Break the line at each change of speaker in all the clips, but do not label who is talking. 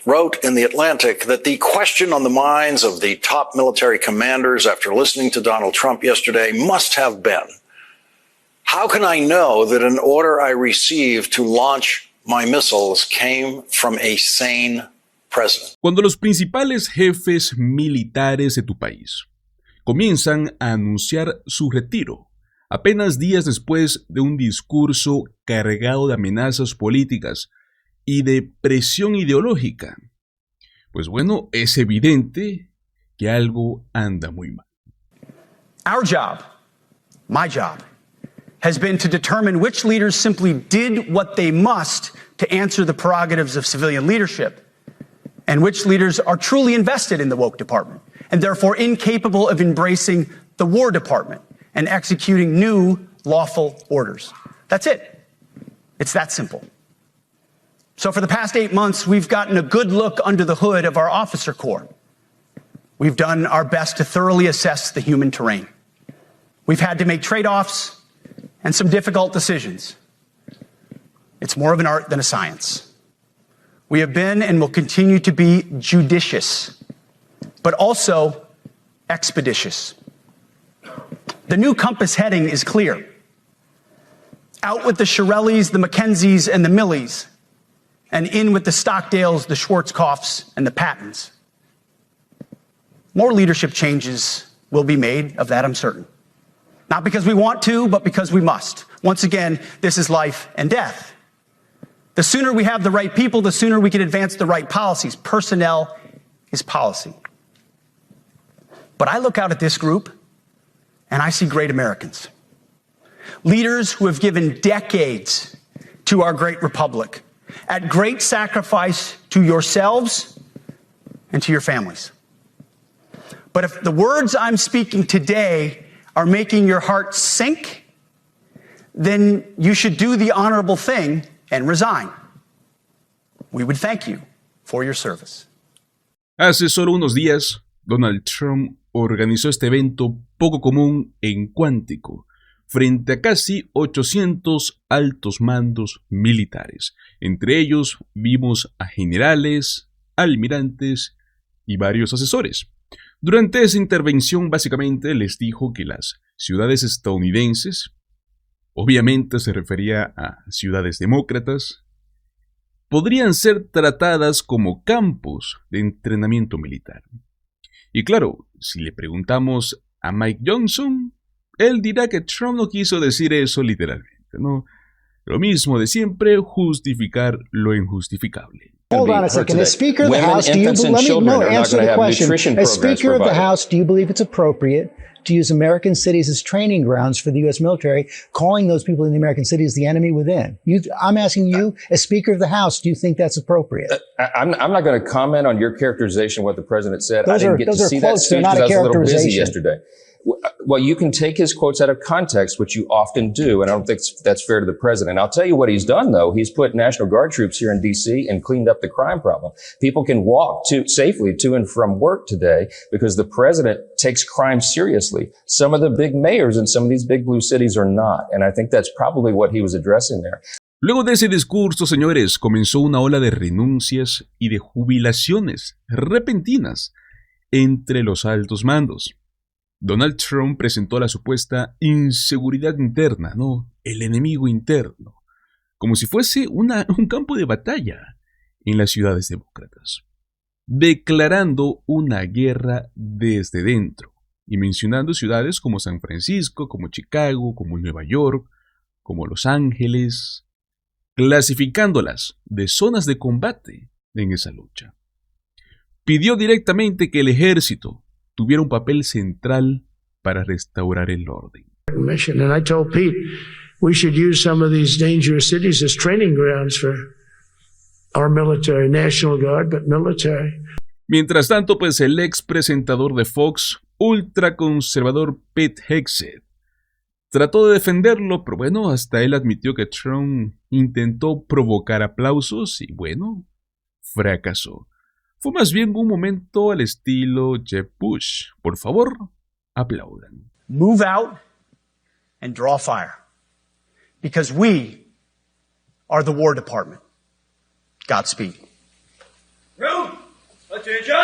wrote in The Atlantic that the question on the minds of the top military commanders after listening to Donald Trump yesterday must have been, how can I know that an order I received to launch my missiles came from a sane president?
Cuando los principales jefes militares de tu país comienzan a anunciar su retiro, apenas días después de un discurso cargado de amenazas políticas y de presión ideológica, pues bueno, es evidente que algo anda muy mal.
Our job, my job, has been to determine which leaders simply did what they must to answer the prerogatives of civilian leadership, and which leaders are truly invested in the woke department, and therefore incapable of embracing the War Department and executing new lawful orders. That's it. It's that simple. So for the past 8 months, we've gotten a good look under the hood of our officer corps. We've done our best to thoroughly assess the human terrain. We've had to make trade-offs and some difficult decisions. It's more of an art than a science. We have been and will continue to be judicious, but also expeditious. The new compass heading is clear. Out with the Shirellis, the Mackenzies, and the Millies, and in with the Stockdales, the Schwarzkopfs, and the Pattons. More leadership changes will be made, of that I'm certain. Not because we want to, but because we must. Once again, this is life and death. The sooner we have the right people, the sooner we can advance the right policies. Personnel is policy. But I look out at this group, and I see great Americans. Leaders who have given decades to our great republic, at great sacrifice to yourselves and to your families. But if the words I'm speaking today are making your heart sink, then you should do the honorable thing and resign. We would thank you for your service.
Hace solo unos días, Donald Trump organizó este evento poco común en Quantico, frente a casi 800 altos mandos militares. Entre ellos vimos a generales, almirantes y varios asesores. Durante esa intervención básicamente les dijo que las ciudades estadounidenses, obviamente se refería a ciudades demócratas, podrían ser tratadas como campos de entrenamiento militar. Y claro, si le preguntamos a Mike Johnson, él dirá que Trump no quiso decir eso literalmente, ¿no? Lo mismo de siempre, justificar lo injustificable.
Hold on a second. As Speaker of the House, do you answer the question. As Speaker of the House, do you believe it's appropriate to use American cities as training grounds for the U.S. military, calling those people in the American cities the enemy within? I'm asking you, as Speaker of the House, do you think that's appropriate?
I'm not going to comment on your characterization of what the president said. I didn't get to see that speech
because
I was a little busy yesterday. Well, you can take his quotes out of context, which you often do, and I don't think that's fair to the president. I'll tell you what he's done, though. He's put National Guard troops here in D.C. and cleaned up the crime problem. People can walk safely to and from work today because the president takes crime seriously. Some of the big mayors in some of these big blue cities are not, and I think that's probably what he was addressing there.
Luego de ese discurso, señores, comenzó una ola de renuncias y de jubilaciones repentinas entre los altos mandos. Donald Trump presentó la supuesta inseguridad interna, ¿no? El enemigo interno, como si fuese un campo de batalla en las ciudades demócratas, declarando una guerra desde dentro y mencionando ciudades como San Francisco, como Chicago, como Nueva York, como Los Ángeles, clasificándolas de zonas de combate en esa lucha. Pidió directamente que el ejército tuviera un papel central para restaurar el orden.
And I told Pete, we should use some of these dangerous cities as training grounds for our military, National Guard, but military.
Mientras tanto, pues el ex presentador de Fox, ultraconservador Pete Hegseth, trató de defenderlo, pero bueno, hasta él admitió que Trump intentó provocar aplausos y bueno, fracasó. Fue más bien un momento al estilo Jeb Bush. Por favor, aplaudan.
Move out and draw fire. Because we are the War Department. Godspeed.
Attention!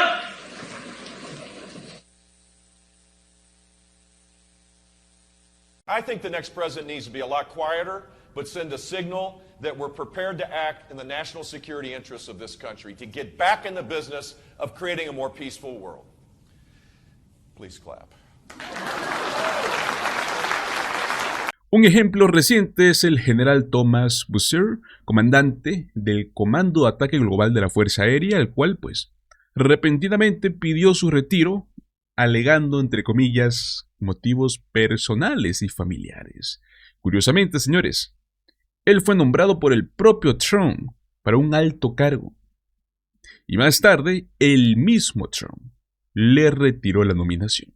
I think the next president needs to be a lot quieter, but send a signal that we're prepared to act in the national security interests of this country, to get back in the business of creating a more peaceful world. Please clap.
Un ejemplo reciente es el general Thomas Busser, comandante del Comando de Ataque Global de la Fuerza Aérea, el cual, repentinamente pidió su retiro, alegando, entre comillas, motivos personales y familiares. Curiosamente, señores, él fue nombrado por el propio Trump para un alto cargo. Y más tarde, el mismo Trump le retiró la nominación.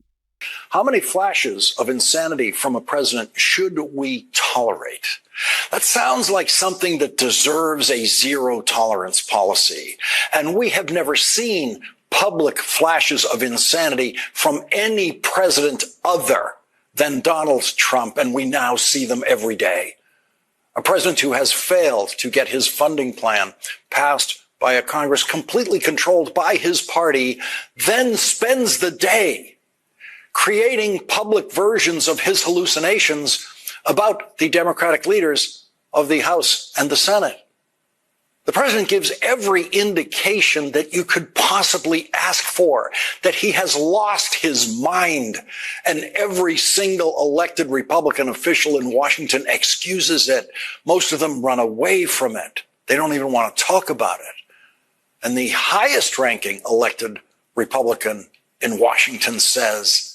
How many flashes of insanity from a president should we tolerate? That sounds like something that deserves a zero tolerance policy. And we have never seen public flashes of insanity from any president other than Donald Trump, and we now see them every day. A president who has failed to get his funding plan passed by a Congress completely controlled by his party, then spends the day creating public versions of his hallucinations about the Democratic leaders of the House and the Senate. The president gives every indication that you could possibly ask for, that he has lost his mind, and every single elected Republican official in Washington excuses it. Most of them run away from it. They don't even want to talk about it. And the highest ranking elected Republican in Washington says,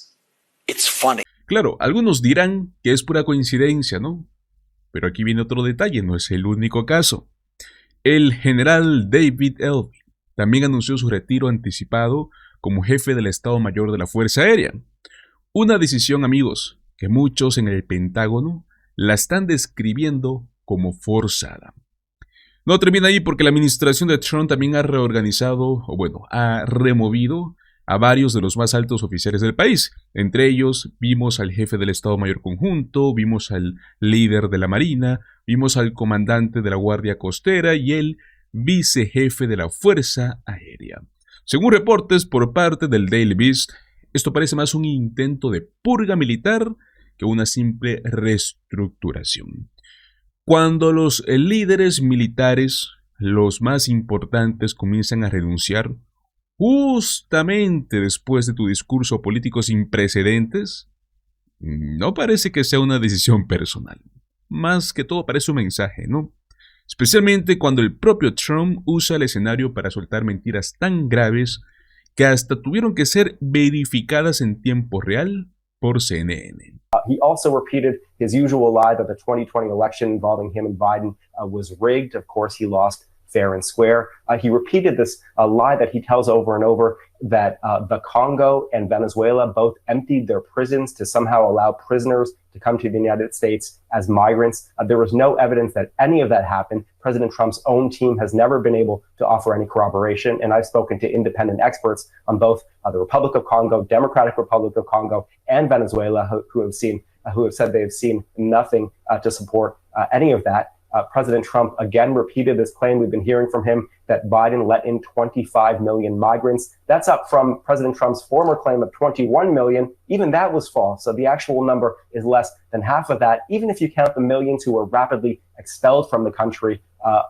it's funny.
Claro, algunos dirán que es pura coincidencia, ¿no? Pero aquí viene otro detalle, no es el único caso. El general David Elby también anunció su retiro anticipado como jefe del Estado Mayor de la Fuerza Aérea. Una decisión, amigos, que muchos en el Pentágono la están describiendo como forzada. No termina ahí, porque la administración de Trump también ha reorganizado, ha removido a varios de los más altos oficiales del país. Entre ellos vimos al jefe del Estado Mayor Conjunto, vimos al líder de la Marina, vimos al comandante de la Guardia Costera y el vicejefe de la Fuerza Aérea. Según reportes por parte del Daily Beast, esto parece más un intento de purga militar que una simple reestructuración. Cuando los líderes militares, los más importantes, comienzan a renunciar, justamente después de tu discurso político sin precedentes, no parece que sea una decisión personal. Más que todo parece un mensaje, ¿no? Especialmente cuando el propio Trump usa el escenario para soltar mentiras tan graves que hasta tuvieron que ser verificadas en tiempo real por CNN.
He also repeated his usual lie that the 2020 election involving him and Biden was rigged. Of course, he lost fair and square. He repeated this lie that he tells over and over, that the Congo and Venezuela both emptied their prisons to somehow allow prisoners to come to the United States as migrants. There was no evidence that any of that happened. President Trump's own team has never been able to offer any corroboration, and I've spoken to independent experts on both the Republic of Congo, Democratic Republic of Congo, and Venezuela who have said they have seen nothing to support any of that. President Trump again repeated this claim we've been hearing from him, that Biden let in 25 million migrants. That's up from President Trump's former claim of 21 million. Even that was false. So the actual number is less than half of that, even if you count the millions who were rapidly expelled from the country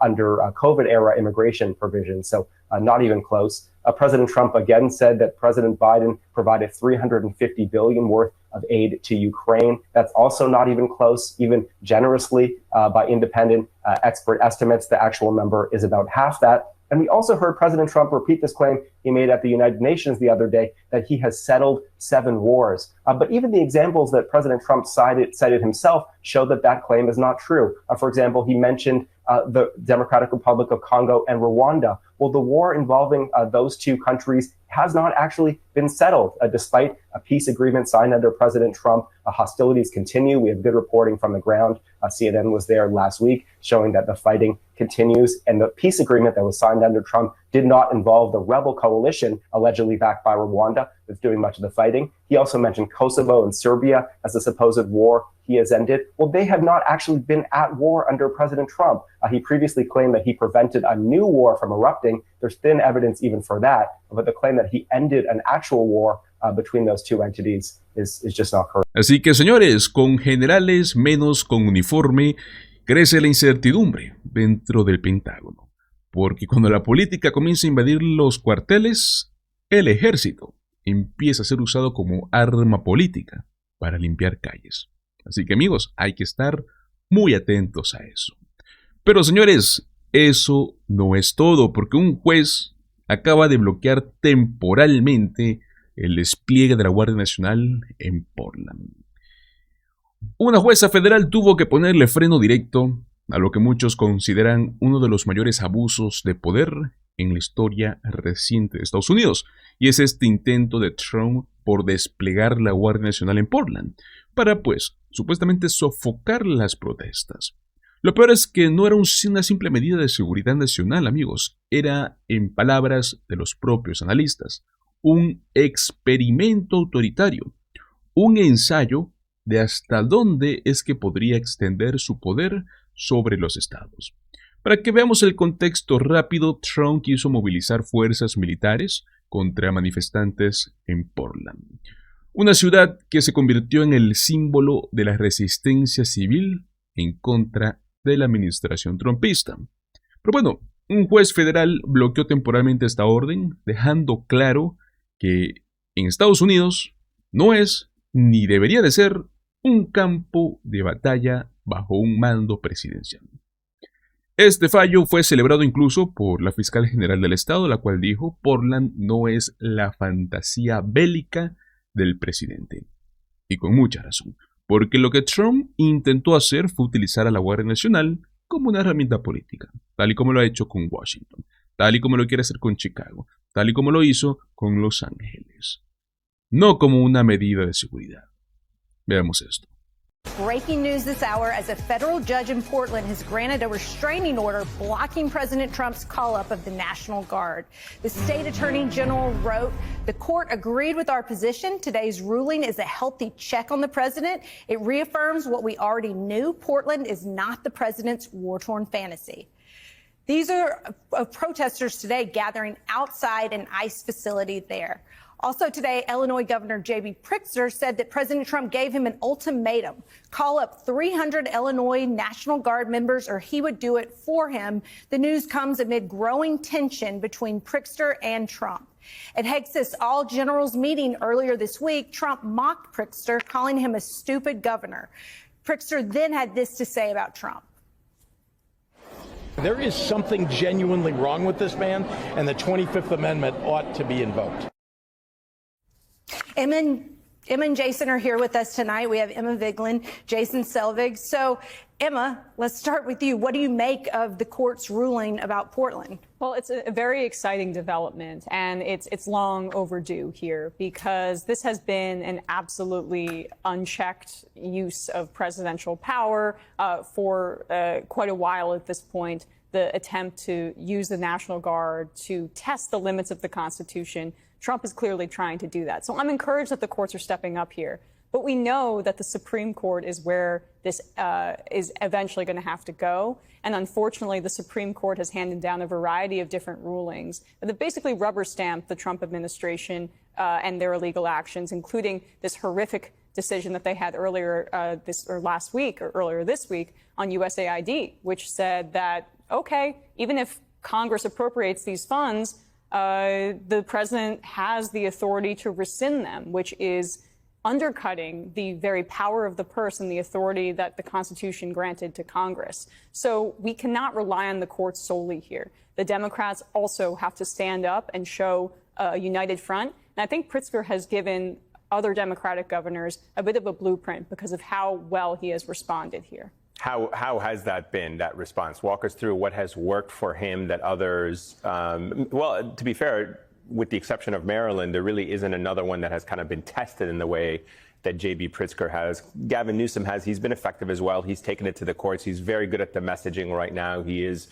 under COVID-era immigration provisions. So not even close. President Trump again said that President Biden provided $350 billion worth of aid to Ukraine. That's also not even close, even generously by independent expert estimates. The actual number is about half that. And we also heard President Trump repeat this claim he made at the United Nations the other day, that he has settled 7 wars. But even the examples that President Trump cited himself show that that claim is not true. For example, he mentioned the Democratic Republic of Congo and Rwanda. Well, the war involving those two countries has not actually been settled, despite a peace agreement signed under President Trump. Hostilities continue. We have good reporting from the ground. CNN was there last week showing that the fighting continues. And the peace agreement that was signed under Trump did not involve the rebel coalition allegedly backed by Rwanda that's doing much of the fighting. He also mentioned Kosovo and Serbia as a supposed war he has ended. Well, they have not actually been at war under President Trump. He previously claimed that he prevented a new war from erupting. There's thin evidence even for that, but the claim that he ended an actual war between those two entities is just not correct.
Así que, señores, con generales menos con uniforme, crece la incertidumbre dentro del Pentágono. Porque cuando la política comienza a invadir los cuarteles, el ejército empieza a ser usado como arma política para limpiar calles. Así que, amigos, hay que estar muy atentos a eso. Pero, señores, eso no es todo, porque un juez acaba de bloquear temporalmente el despliegue de la Guardia Nacional en Portland. Una jueza federal tuvo que ponerle freno directo a lo que muchos consideran uno de los mayores abusos de poder en la historia reciente de Estados Unidos, y es este intento de Trump por desplegar la Guardia Nacional en Portland, para, pues, supuestamente sofocar las protestas. Lo peor es que no era una simple medida de seguridad nacional, amigos, era, en palabras de los propios analistas, un experimento autoritario, un ensayo de hasta dónde es que podría extender su poder sobre los estados. Para que veamos el contexto rápido, Trump quiso movilizar fuerzas militares contra manifestantes en Portland, una ciudad que se convirtió en el símbolo de la resistencia civil en contra de la administración trumpista. Pero bueno, un juez federal bloqueó temporalmente esta orden, dejando claro que en Estados Unidos no es ni debería de ser un campo de batalla bajo un mando presidencial. Este fallo fue celebrado incluso por la fiscal general del estado, la cual dijo: Portland no es la fantasía bélica del presidente. Y con mucha razón, porque lo que Trump intentó hacer fue utilizar a la Guardia Nacional como una herramienta política, tal y como lo ha hecho con Washington, tal y como lo quiere hacer con Chicago, tal y como lo hizo con Los Ángeles, no como una medida de seguridad. Veamos esto.
Breaking news this hour as a federal judge in Portland has granted a restraining order blocking President Trump's call-up of the National Guard. The state attorney general wrote, "The court agreed with our position. Today's ruling is a healthy check on the president. It reaffirms what we already knew. Portland is not the president's war-torn fantasy." These are protesters today gathering outside an ICE facility there. Also today, Illinois Governor J.B. Pritzker said that President Trump gave him an ultimatum: call up 300 Illinois National Guard members or he would do it for him. The news comes amid growing tension between Pritzker and Trump. At Hexas All Generals meeting earlier this week, Trump mocked Pritzker, calling him a stupid governor. Pritzker then had this to say about Trump.
There is something genuinely wrong with this man, and the 25th Amendment ought to be invoked.
Emma and Jason are here with us tonight. We have Emma Vigeland, Jason Selvig. So, Emma, let's start with you. What do you make of the court's ruling about Portland?
Well, it's a very exciting development, and it's long overdue here, because this has been an absolutely unchecked use of presidential power for quite a while at this point. The attempt to use the National Guard to test the limits of the Constitution. Trump is clearly trying to do that. So I'm encouraged that the courts are stepping up here. But we know that the Supreme Court is where this is eventually going to have to go. And unfortunately, the Supreme Court has handed down a variety of different rulings that basically rubber stamp the Trump administration and their illegal actions, including this horrific decision that they had earlier last week or earlier this week on USAID, which said that, okay, even if Congress appropriates these funds, the president has the authority to rescind them, which is undercutting the very power of the purse and the authority that the Constitution granted to Congress. So we cannot rely on the courts solely here. The Democrats also have to stand up and show a united front. And I think Pritzker has given other Democratic governors a bit of a blueprint because of how well he has responded here.
How has that been, that response? Walk us through what has worked for him that others, well, to be fair, with the exception of Maryland, there really isn't another one that has kind of been tested in the way that J.B. Pritzker has. Gavin Newsom has. He's been effective as well. He's taken it to the courts. He's very good at the messaging right now. He is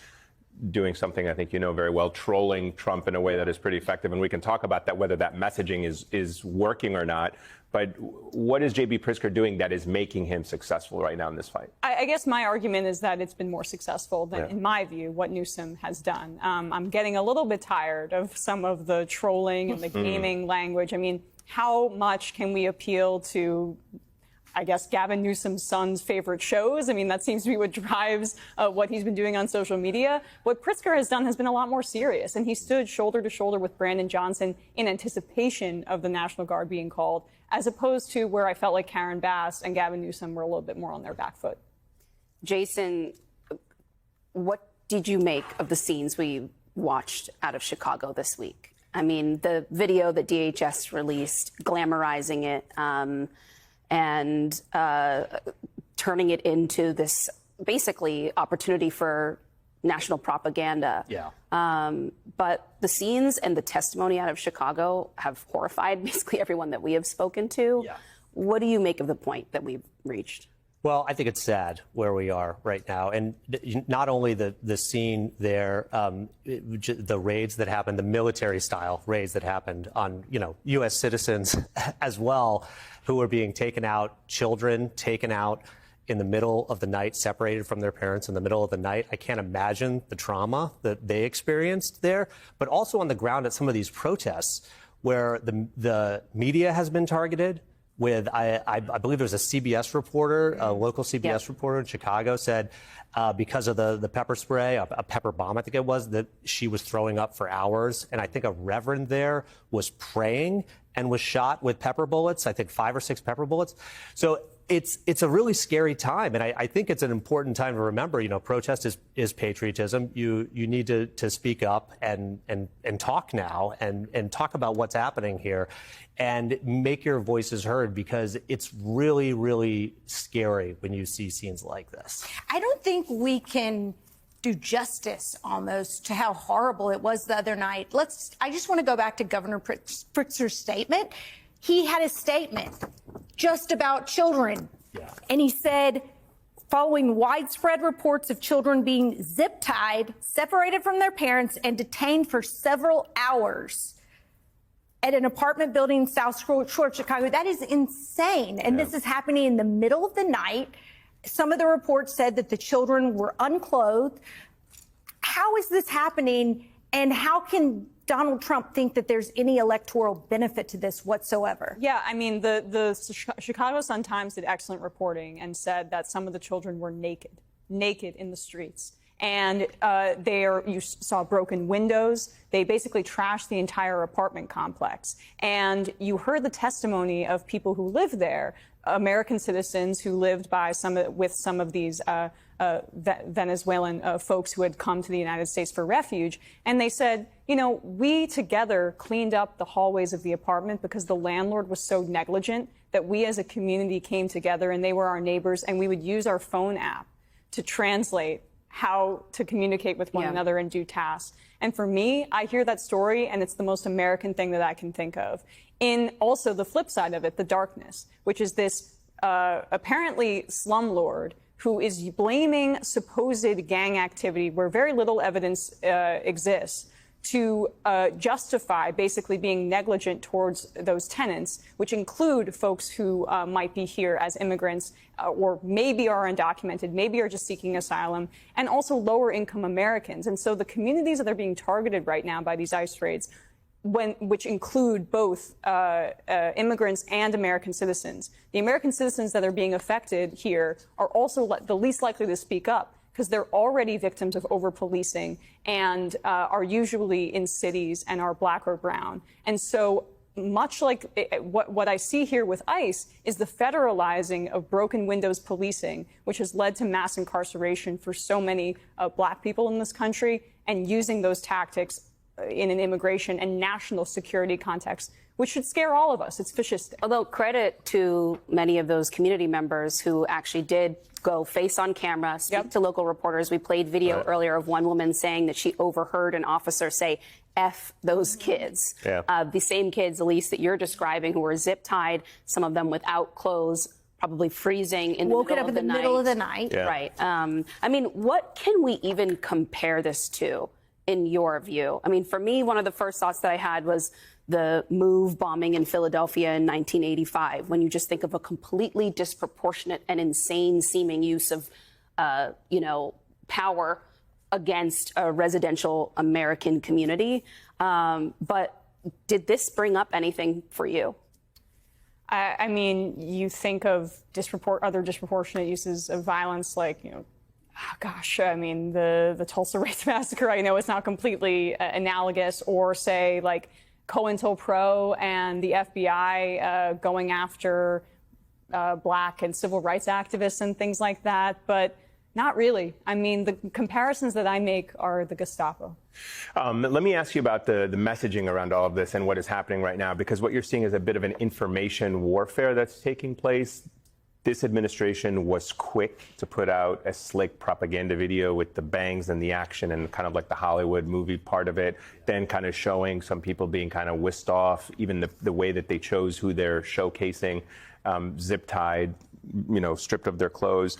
doing something I think you know very well, trolling Trump in a way that is pretty effective. And we can talk about that, whether that messaging is working or not. But what is J.B. Pritzker doing that is making him successful right now in this fight?
I guess my argument is that it's been more successful than, in my view, what Newsom has done. I'm getting a little bit tired of some of the trolling and the gaming language. I mean, how much can we appeal to, I guess, Gavin Newsom's son's favorite shows? I mean, that seems to be what drives what he's been doing on social media. What Pritzker has done has been a lot more serious, and he stood shoulder to shoulder with Brandon Johnson in anticipation of the National Guard being called, as opposed to where I felt like Karen Bass and Gavin Newsom were a little bit more on their back foot.
Jason, what did you make of the scenes we watched out of Chicago this week? I mean, the video that DHS released, glamorizing it, and turning it into this basically opportunity for national propaganda.
Yeah.
But the scenes and the testimony out of Chicago have horrified basically everyone that we have spoken to.
Yeah.
What do you make of the point that we've reached?
Well, I think it's sad where we are right now. And not only the scene there, the raids that happened, the military style raids that happened on, U.S. citizens as well, who are being taken out, children taken out in the middle of the night, separated from their parents in the middle of the night. I can't imagine the trauma that they experienced there, but also on the ground at some of these protests where the media has been targeted. With, I believe there was a CBS reporter, a local CBS reporter in Chicago said because of the pepper spray, a pepper bomb, I think it was, that she was throwing up for hours. And I think a reverend there was praying and was shot with pepper bullets, I think 5 or 6 pepper bullets. So it's a really scary time. And I think it's an important time to remember, protest is patriotism. You need to speak up and talk now and talk about what's happening here and make your voices heard, because it's really, really scary when you see scenes like this.
I don't think we can do justice almost to how horrible it was the other night. I just want to go back to Governor Pritzker's statement. He had a statement just about children. Yeah. And he said, following widespread reports of children being zip-tied, separated from their parents, and detained for several hours at an apartment building in South Shore, Chicago. That is insane. And this is happening in the middle of the night. Some of the reports said that the children were unclothed. How is this happening? And how can Donald Trump think that there's any electoral benefit to this whatsoever?
Yeah, I mean, the Chicago Sun-Times did excellent reporting and said that some of the children were naked in the streets. And you saw broken windows. They basically trashed the entire apartment complex. And you heard the testimony of people who lived there, American citizens who lived with some of these Venezuelan folks who had come to the United States for refuge. And they said, we together cleaned up the hallways of the apartment because the landlord was so negligent that we as a community came together, and they were our neighbors, and we would use our phone app to translate how to communicate with one another and do tasks. And for me, I hear that story, and it's the most American thing that I can think of. In also the flip side of it, the darkness, which is this apparently slumlord who is blaming supposed gang activity where very little evidence exists to justify basically being negligent towards those tenants, which include folks who might be here as immigrants or maybe are undocumented, maybe are just seeking asylum, and also lower income Americans. And so the communities that are being targeted right now by these ICE raids, which include both immigrants and American citizens. The American citizens that are being affected here are also the least likely to speak up, because they're already victims of over-policing and are usually in cities and are black or brown. And so much like what I see here with ICE is the federalizing of broken windows policing, which has led to mass incarceration for so many black people in this country, and using those tactics in an immigration and national security context, which should scare all of us. It's fascistic.
Although credit to many of those community members who actually did go face on camera, speak to local reporters. We played video earlier of one woman saying that she overheard an officer say, F those kids. Yeah. The same kids, Elise, that you're describing, who were zip-tied, some of them without clothes, probably freezing in the
Woke it up in the middle of the night.
Yeah. Right. I mean, what can we even compare this to, in your view? I mean, for me, one of the first thoughts that I had was the MOVE bombing in Philadelphia in 1985, when you just think of a completely disproportionate and insane-seeming use of, power against a residential American community. But did this bring up anything for you?
I mean, you think of other disproportionate uses of violence, like, the Tulsa Race Massacre. I know it's not completely analogous, or say like COINTELPRO and the FBI going after Black and civil rights activists and things like that, but not really. I mean, the comparisons that I make are the Gestapo.
Let me ask you about the messaging around all of this and what is happening right now, because what you're seeing is a bit of an information warfare that's taking place. This administration was quick to put out a slick propaganda video with the bangs and the action and kind of like the Hollywood movie part of it, then kind of showing some people being kind of whisked off, even the way that they chose who they're showcasing, zip-tied, stripped of their clothes.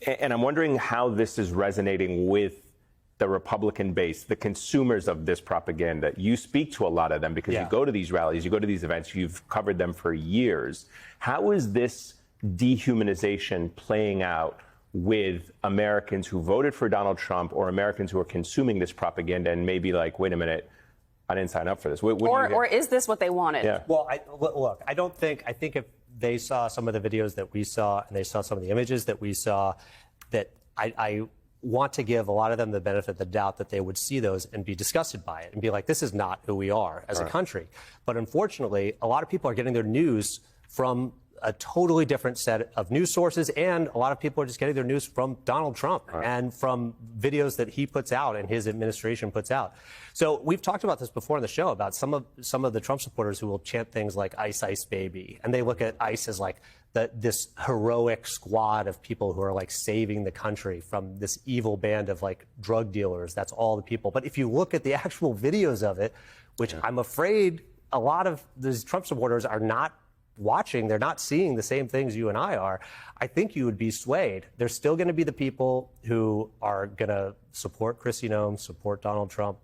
And I'm wondering how this is resonating with the Republican base, the consumers of this propaganda. You speak to a lot of them because you go to these rallies, you go to these events, you've covered them for years. How is this dehumanization playing out with Americans who voted for Donald Trump, or Americans who are consuming this propaganda and maybe like, wait a minute, I didn't sign up for this?
Or is this what they wanted?
Yeah. Well, I think if they saw some of the videos that we saw and they saw some of the images that we saw, that I want to give a lot of them the benefit of the doubt that they would see those and be disgusted by it and be like, this is not who we are as a country. But unfortunately, a lot of people are getting their news from a totally different set of news sources, and a lot of people are just getting their news from Donald Trump and from videos that he puts out and his administration puts out. So we've talked about this before on the show, about some of the Trump supporters who will chant things like "Ice, Ice, baby," and they look at ICE as like this heroic squad of people who are like saving the country from this evil band of like drug dealers. That's all the people. But if you look at the actual videos of it, which I'm afraid a lot of these Trump supporters are not watching, they're not seeing the same things you and I are, I think you would be swayed. There's still going to be the people who are going to support Kristi Noem, support Donald Trump,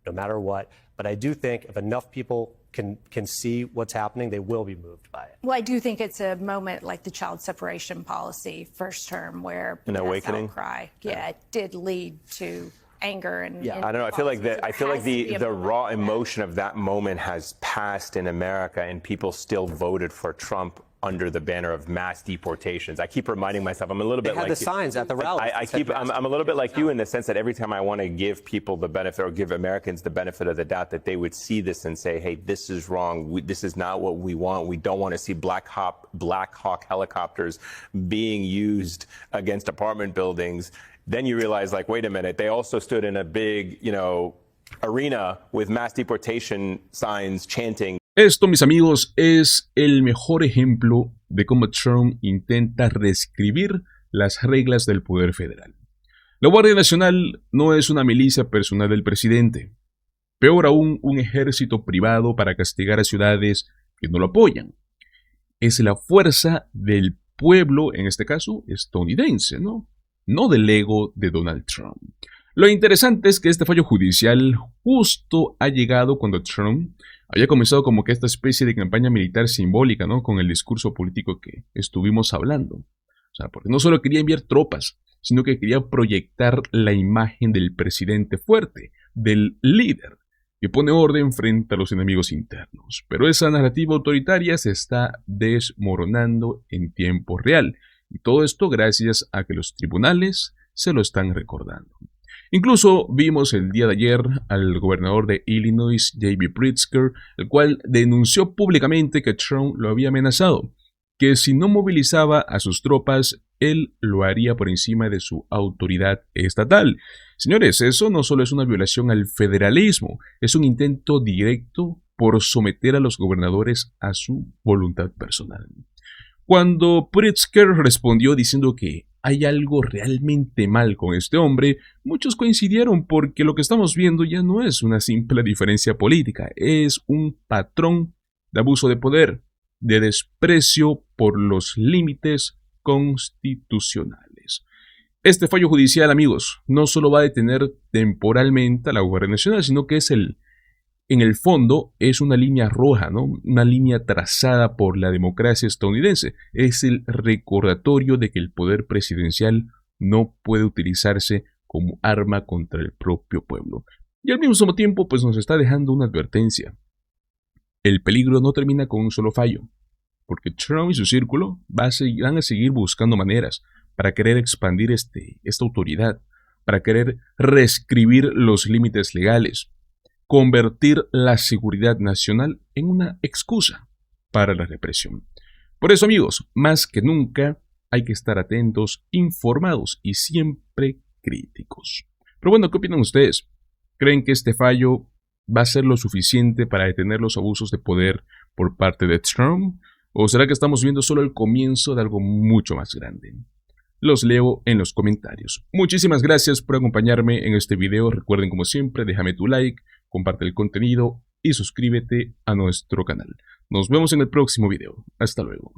no matter what. But I do think if enough people can see what's happening, they will be moved by it.
Well, I do think it's a moment like the child separation policy first term, where
an awakening
outcry, it did lead to anger and
I don't know. I feel like the raw emotion of that moment has passed in America, and people still voted for Trump under the banner of mass deportations. I keep reminding myself, I'm a little bit like
the signs at the rally.
I'm a little bit like you in the sense that every time I want to give people the benefit, or give Americans the benefit of the doubt, that they would see this and say, hey, this is wrong. This is not what we want. We don't want to see Black Hawk helicopters being used against apartment buildings. Then you realize, like, wait a minute, they also stood in a big, arena with mass deportation signs chanting.
Esto, mis amigos, es el mejor ejemplo de cómo Trump intenta reescribir las reglas del poder federal. La Guardia Nacional no es una milicia personal del presidente. Peor aún, un ejército privado para castigar a ciudades que no lo apoyan. Es la fuerza del pueblo, en este caso, estadounidense, no del ego de Donald Trump. Lo interesante es que este fallo judicial justo ha llegado cuando Trump había comenzado como que esta especie de campaña militar simbólica, con el discurso político que estuvimos hablando. O sea, porque no solo quería enviar tropas, sino que quería proyectar la imagen del presidente fuerte, del líder, que pone orden frente a los enemigos internos. Pero esa narrativa autoritaria se está desmoronando en tiempo real. Y todo esto gracias a que los tribunales se lo están recordando. Incluso vimos el día de ayer al gobernador de Illinois, J.B. Pritzker, el cual denunció públicamente que Trump lo había amenazado, que si no movilizaba a sus tropas, él lo haría por encima de su autoridad estatal. Señores, eso no solo es una violación al federalismo, es un intento directo por someter a los gobernadores a su voluntad personal. Cuando Pritzker respondió diciendo que hay algo realmente mal con este hombre, muchos coincidieron porque lo que estamos viendo ya no es una simple diferencia política, es un patrón de abuso de poder. de desprecio por los límites constitucionales. Este fallo judicial, amigos, no solo va a detener temporalmente a la Guardia Nacional, sino que en el fondo es una línea roja, ¿no? Una línea trazada por la democracia estadounidense. Es el recordatorio de que el poder presidencial no puede utilizarse como arma contra el propio pueblo. Y al mismo tiempo, pues nos está dejando una advertencia. El peligro no termina con un solo fallo, porque Trump y su círculo van a seguir buscando maneras para querer expandir esta autoridad, para querer reescribir los límites legales, convertir la seguridad nacional en una excusa para la represión. Por eso, amigos, más que nunca hay que estar atentos, informados y siempre críticos. Pero bueno, ¿qué opinan ustedes? ¿Creen que este fallo va a ser lo suficiente para detener los abusos de poder por parte de Trump? ¿O será que estamos viendo solo el comienzo de algo mucho más grande? Los leo en los comentarios. Muchísimas gracias por acompañarme en este video. Recuerden, como siempre, déjame tu like, comparte el contenido y suscríbete a nuestro canal. Nos vemos en el próximo video. Hasta luego.